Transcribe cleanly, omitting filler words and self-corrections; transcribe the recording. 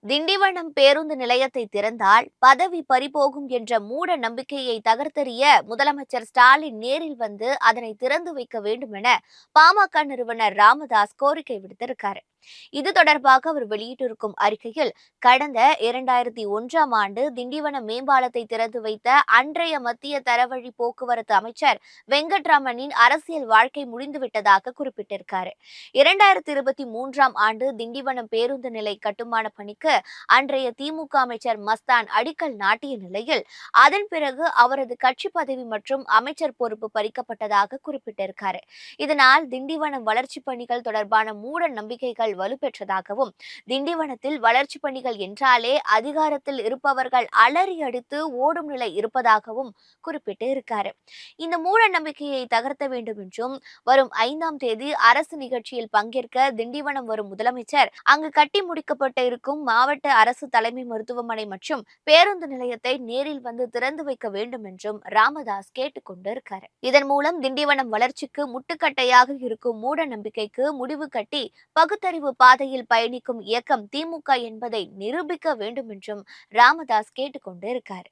திண்டிவனம் பேருந்து நிலையத்தை திறந்தால் பதவி பறிபோகும் என்ற மூட நம்பிக்கையை தகர்த்தெறிய முதலமைச்சர் ஸ்டாலின் நேரில் வந்து அதனை திறந்து வைக்க வேண்டும் என பாமக நிறுவனர் ராமதாஸ் கோரிக்கை விடுத்திருக்காரு. இது தொடர்பாக அவர் வெளியிட்டிருக்கும் அறிக்கையில், கடந்த 2001ஆம் ஆண்டு திண்டிவனம் மேம்பாலத்தை திறந்து வைத்த அன்றைய மத்திய தரவழி போக்குவரத்து அமைச்சர் வெங்கட்ராமனின் அரசியல் வாழ்க்கை முடிந்துவிட்டதாக குறிப்பிட்டிருக்காரு. 2023ஆம் ஆண்டு திண்டிவனம் பேருந்து நிலை கட்டுமான பணிக்கு அன்றைய திமுக அமைச்சர் மஸ்தான் அடிக்கல் நாட்டிய நிலையில், அதன் பிறகு அவரது கட்சி பதவி மற்றும் அமைச்சர் பொறுப்பு பறிக்கப்பட்டதாக குறிப்பிட்டிருக்காரு. இதனால் திண்டிவனம் வளர்ச்சி பணிகள் தொடர்பான மூட நம்பிக்கைகள் வலுப்பெற்றதாகவும், திண்டிவனத்தில் வளர்ச்சி பணிகள் என்றாலே அதிகாரத்தில் இருப்பவர்கள் அலறி அடித்து ஓடும் நிலை இருப்பதாகவும் குறிப்பிட்டு இருக்காரு. இந்த மூட நம்பிக்கையை தகர்த்த வேண்டும் என்றும், வரும் 5ஆம் தேதி அரசு நிகழ்ச்சியில் பங்கேற்க திண்டிவனம் வரும் முதலமைச்சர் அங்கு கட்டி முடிக்கப்பட்டு இருக்கும் மாவட்ட அரசு தலைமை மருத்துவமனை மற்றும் பேருந்து நிலையத்தை நேரில் வந்து திறந்து வைக்க வேண்டும் என்றும் ராமதாஸ் கேட்டுக் கொண்டிருக்காரு. இதன் மூலம் திண்டிவனம் வளர்ச்சிக்கு முட்டுக்கட்டையாக இருக்கும் மூட நம்பிக்கைக்கு முடிவு கட்டி பகுத்தறிவு பாதையில் பயணிக்கும் இயக்கம் திமுக என்பதை நிரூபிக்க வேண்டும் என்றும் ராமதாஸ் கேட்டுக் கொண்டிருக்காரு.